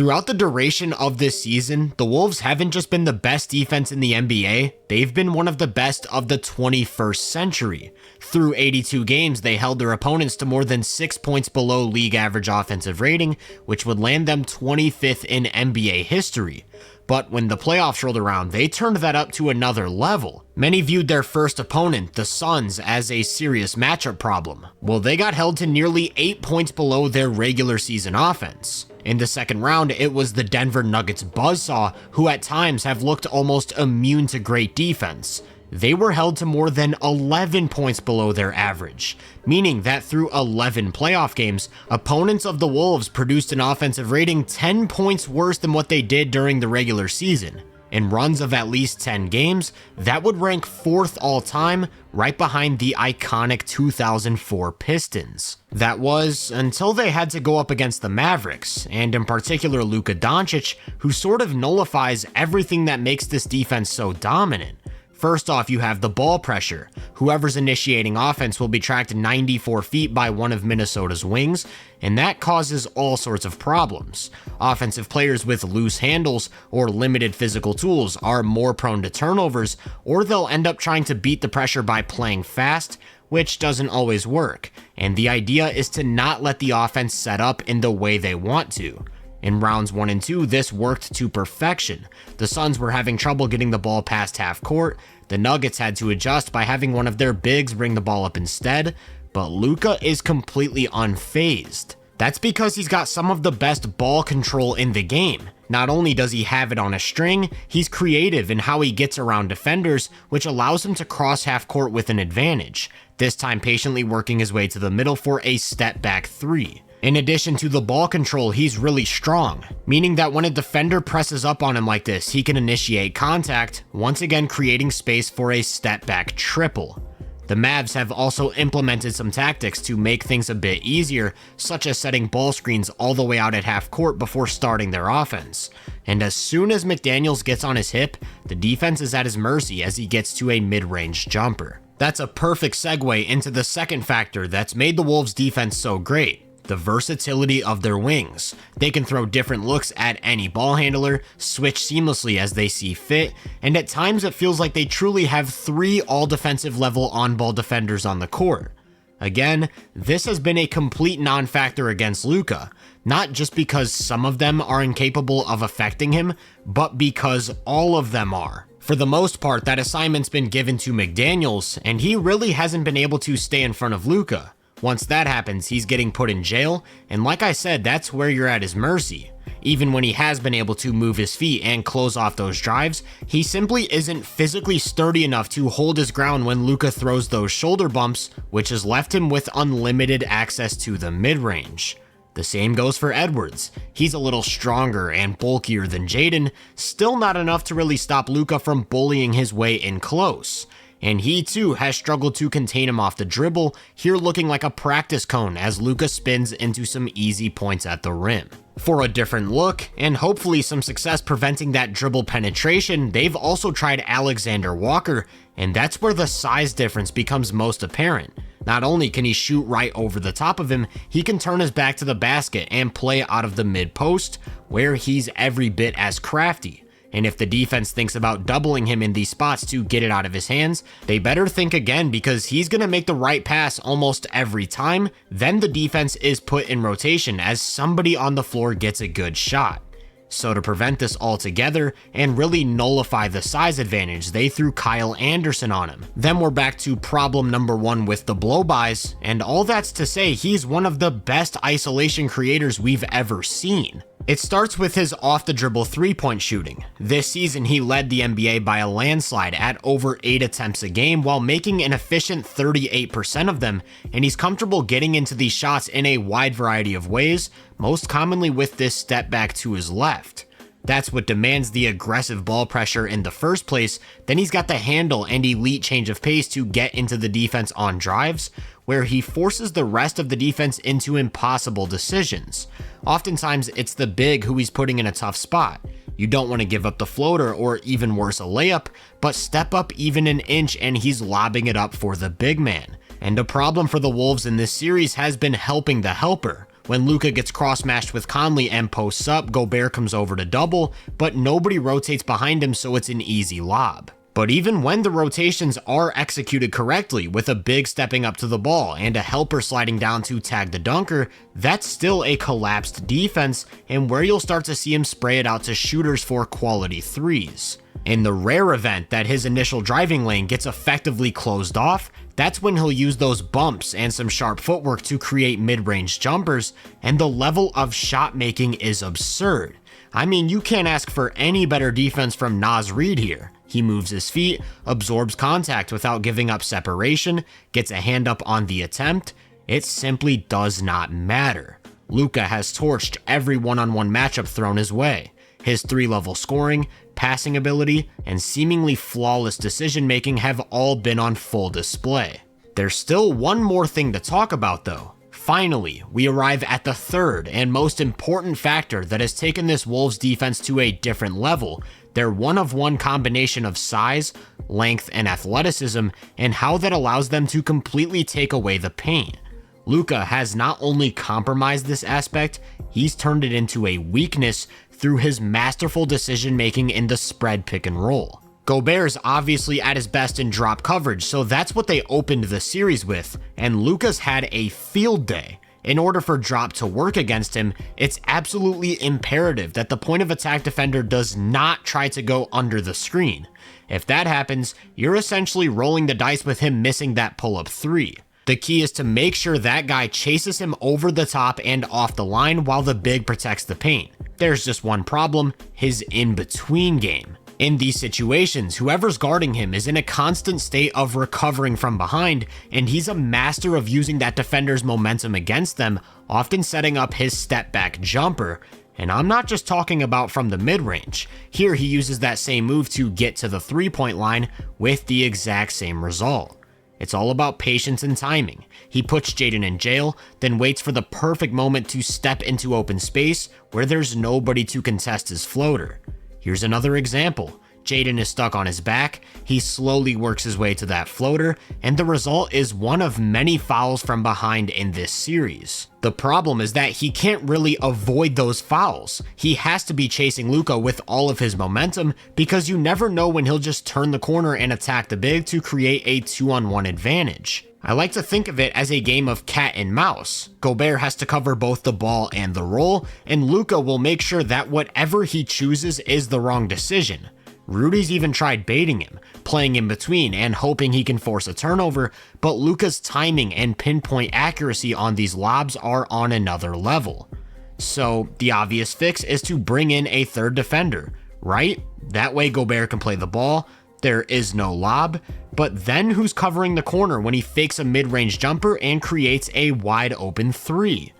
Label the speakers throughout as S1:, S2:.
S1: Throughout the duration of this season, the Wolves haven't just been the best defense in the NBA, they've been one of the best of the 21st century. Through 82 games, they held their opponents to more than 6 points below league average offensive rating, which would land them 25th in NBA history. But when the playoffs rolled around, they turned that up to another level. Many viewed their first opponent, the Suns, as a serious matchup problem. Well, they got held to nearly 8 points below their regular season offense. In the second round, it was the Denver Nuggets buzzsaw, who at times have looked almost immune to great defense. They were held to more than 11 points below their average, meaning that through 11 playoff games, opponents of the Wolves produced an offensive rating 10 points worse than what they did during the regular season. In runs of at least 10 games, that would rank 4th all time, right behind the iconic 2004 Pistons. That was until they had to go up against the Mavericks, and in particular Luka Doncic, who sort of nullifies everything that makes this defense so dominant. First off, you have the ball pressure. Whoever's initiating offense will be tracked 94 feet by one of Minnesota's wings, and that causes all sorts of problems. Offensive players with loose handles or limited physical tools are more prone to turnovers, or they'll end up trying to beat the pressure by playing fast, which doesn't always work. And the idea is to not let the offense set up in the way they want to. In rounds 1 and 2, this worked to perfection. The Suns were having trouble getting the ball past half court. The Nuggets had to adjust by having one of their bigs bring the ball up instead, but Luka is completely unfazed. That's because he's got some of the best ball control in the game. Not only does he have it on a string, he's creative in how he gets around defenders, which allows him to cross half court with an advantage, this time patiently working his way to the middle for a step back 3. In addition to the ball control, he's really strong, meaning that when a defender presses up on him like this, he can initiate contact, once again creating space for a step back triple. The Mavs have also implemented some tactics to make things a bit easier, such as setting ball screens all the way out at half court before starting their offense. And as soon as McDaniels gets on his hip, the defense is at his mercy as he gets to a mid-range jumper. That's a perfect segue into the second factor that's made the Wolves' defense so great: the versatility of their wings. They can throw different looks at any ball handler, switch seamlessly as they see fit, and at times it feels like they truly have 3 all-defensive level on-ball defenders on the court. Again, this has been a complete non-factor against Luka, not just because some of them are incapable of affecting him, but because all of them are. For the most part, that assignment's been given to McDaniels, and he really hasn't been able to stay in front of Luka. Once that happens, he's getting put in jail, and like I said, that's where you're at his mercy. Even when he has been able to move his feet and close off those drives, he simply isn't physically sturdy enough to hold his ground when Luka throws those shoulder bumps, which has left him with unlimited access to the mid-range. The same goes for Edwards. He's a little stronger and bulkier than Jaden, still not enough to really stop Luka from bullying his way in close. And he too has struggled to contain him off the dribble, here looking like a practice cone as Luka spins into some easy points at the rim. For a different look, and hopefully some success preventing that dribble penetration, they've also tried Alexander Walker, and that's where the size difference becomes most apparent. Not only can he shoot right over the top of him, he can turn his back to the basket and play out of the mid post, where he's every bit as crafty. And if the defense thinks about doubling him in these spots to get it out of his hands, they better think again, because he's going to make the right pass almost every time. Then the defense is put in rotation as somebody on the floor gets a good shot. So to prevent this altogether and really nullify the size advantage, they threw Kyle Anderson on him. Then we're back to problem number 1 with the blow-bys, and all that's to say he's one of the best isolation creators we've ever seen. It starts with his off-the-dribble 3-point shooting. This season, he led the NBA by a landslide at over 8 attempts a game while making an efficient 38% of them, and he's comfortable getting into these shots in a wide variety of ways, most commonly with this step back to his left. That's what demands the aggressive ball pressure in the first place. Then he's got the handle and elite change of pace to get into the defense on drives, where he forces the rest of the defense into impossible decisions. Oftentimes, it's the big who he's putting in a tough spot. You don't want to give up the floater or even worse, a layup, but step up even an inch and he's lobbing it up for the big man. And a problem for the Wolves in this series has been helping the helper. When Luka gets cross-matched with Conley and posts up, Gobert comes over to double, but nobody rotates behind him, so it's an easy lob. But even when the rotations are executed correctly, with a big stepping up to the ball and a helper sliding down to tag the dunker, that's still a collapsed defense, and where you'll start to see him spray it out to shooters for quality threes. In the rare event that his initial driving lane gets effectively closed off, that's when he'll use those bumps and some sharp footwork to create mid-range jumpers, and the level of shot making is absurd. I mean, you can't ask for any better defense from Naz Reid here. He moves his feet, absorbs contact without giving up separation, gets a hand up on the attempt. It simply does not matter. Luka has torched every one-on-one matchup thrown his way. His three-level scoring, passing ability, and seemingly flawless decision-making have all been on full display. There's still one more thing to talk about though. Finally, we arrive at the third and most important factor that has taken this Wolves defense to a different level: their one-of-one combination of size, length, and athleticism, and how that allows them to completely take away the paint. Luka has not only compromised this aspect, he's turned it into a weakness through his masterful decision-making in the spread pick and roll. Gobert's obviously at his best in drop coverage, so that's what they opened the series with, and Luka's had a field day. In order for drop to work against him, it's absolutely imperative that the point of attack defender does not try to go under the screen. If that happens, you're essentially rolling the dice with him missing that pull-up three. The key is to make sure that guy chases him over the top and off the line while the big protects the paint. There's just one problem: his in-between game. In these situations, whoever's guarding him is in a constant state of recovering from behind, and he's a master of using that defender's momentum against them, often setting up his step-back jumper. And I'm not just talking about from the mid-range. Here he uses that same move to get to the three-point line with the exact same result. It's all about patience and timing. He puts Jaden in jail, then waits for the perfect moment to step into open space where there's nobody to contest his floater. Here's another example. Jaden is stuck on his back, he slowly works his way to that floater, and the result is one of many fouls from behind in this series. The problem is that he can't really avoid those fouls. He has to be chasing Luka with all of his momentum, because you never know when he'll just turn the corner and attack the big to create a 2-on-1 advantage. I like to think of it as a game of cat and mouse. Gobert has to cover both the ball and the roll, and Luka will make sure that whatever he chooses is the wrong decision. Rudy's even tried baiting him, playing in between and hoping he can force a turnover, but Luka's timing and pinpoint accuracy on these lobs are on another level. So the obvious fix is to bring in a third defender, right? That way Gobert can play the ball, there is no lob, but then who's covering the corner when he fakes a mid-range jumper and creates a wide open three?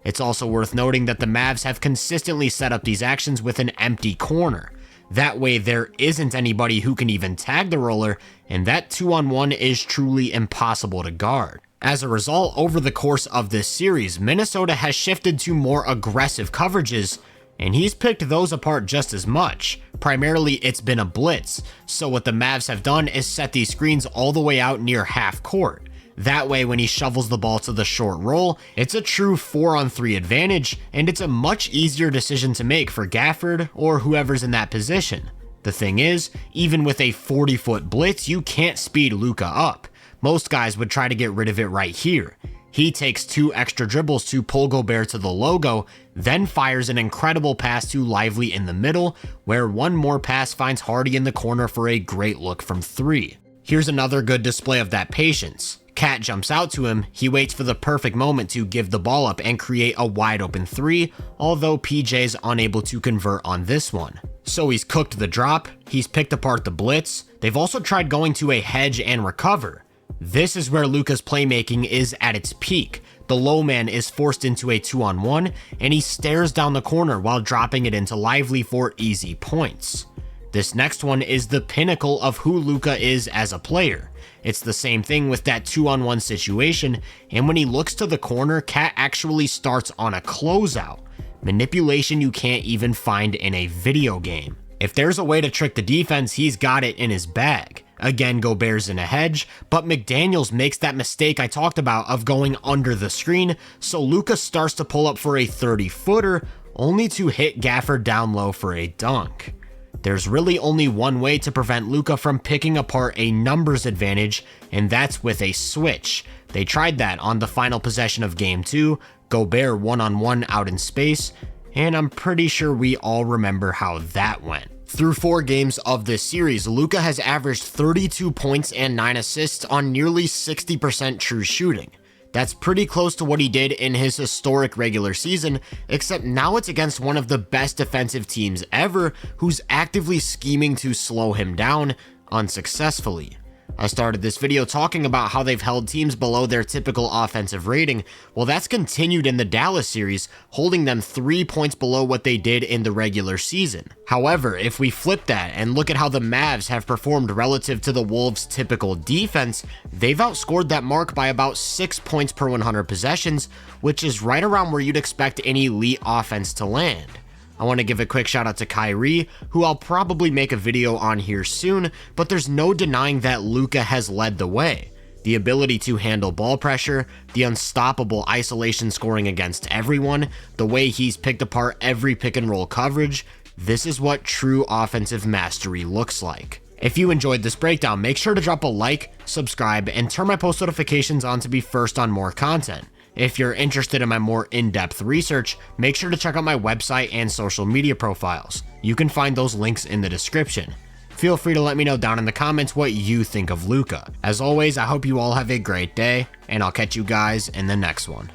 S1: It's also worth noting that the Mavs have consistently set up these actions with an empty corner. That way there isn't anybody who can even tag the roller, and that 2-on-1 is truly impossible to guard. As a result, over the course of this series, Minnesota has shifted to more aggressive coverages, and he's picked those apart just as much. Primarily, it's been a blitz, so what the Mavs have done is set these screens all the way out near half court. That way, when he shovels the ball to the short roll, it's a true 4-on-3 advantage, and it's a much easier decision to make for Gafford or whoever's in that position. The thing is, even with a 40-foot blitz, you can't speed Luka up. Most guys would try to get rid of it right here. He takes 2 extra dribbles to pull Gobert to the logo, then fires an incredible pass to Lively in the middle, where one more pass finds Hardy in the corner for a great look from 3. Here's another good display of that patience. Cat jumps out to him, he waits for the perfect moment to give the ball up and create a wide open 3, although PJ's unable to convert on this one. So he's cooked the drop, he's picked apart the blitz, they've also tried going to a hedge and recover. This is where Luka's playmaking is at its peak. The low man is forced into a 2-on-1, and he stares down the corner while dropping it into Lively for easy points. This next one is the pinnacle of who Luka is as a player. It's the same thing with that 2-on-1 situation, and when he looks to the corner, Cat actually starts on a closeout. Manipulation you can't even find in a video game. If there's a way to trick the defense, he's got it in his bag. Again, Gobert's in a hedge, but McDaniels makes that mistake I talked about of going under the screen, so Luka starts to pull up for a 30-footer, only to hit Gafford down low for a dunk. There's really only one way to prevent Luka from picking apart a numbers advantage, and that's with a switch. They tried that on the final possession of Game 2, Gobert one-on-one out in space, and I'm pretty sure we all remember how that went. Through 4 games of this series, Luka has averaged 32 points and 9 assists on nearly 60% true shooting. That's pretty close to what he did in his historic regular season, except now it's against one of the best defensive teams ever who's actively scheming to slow him down unsuccessfully. I started this video talking about how they've held teams below their typical offensive rating. Well, that's continued in the Dallas series, holding them 3 points below what they did in the regular season. However, if we flip that and look at how the Mavs have performed relative to the Wolves' typical defense, they've outscored that mark by about 6 points per 100 possessions, which is right around where you'd expect an elite offense to land. I want to give a quick shout out to Kyrie, who I'll probably make a video on here soon, but there's no denying that Luka has led the way. The ability to handle ball pressure, the unstoppable isolation scoring against everyone, the way he's picked apart every pick and roll coverage, this is what true offensive mastery looks like. If you enjoyed this breakdown, make sure to drop a like, subscribe, and turn my post notifications on to be first on more content. If you're interested in my more in-depth research, make sure to check out my website and social media profiles. You can find those links in the description. Feel free to let me know down in the comments what you think of Luka. As always, I hope you all have a great day, and I'll catch you guys in the next one.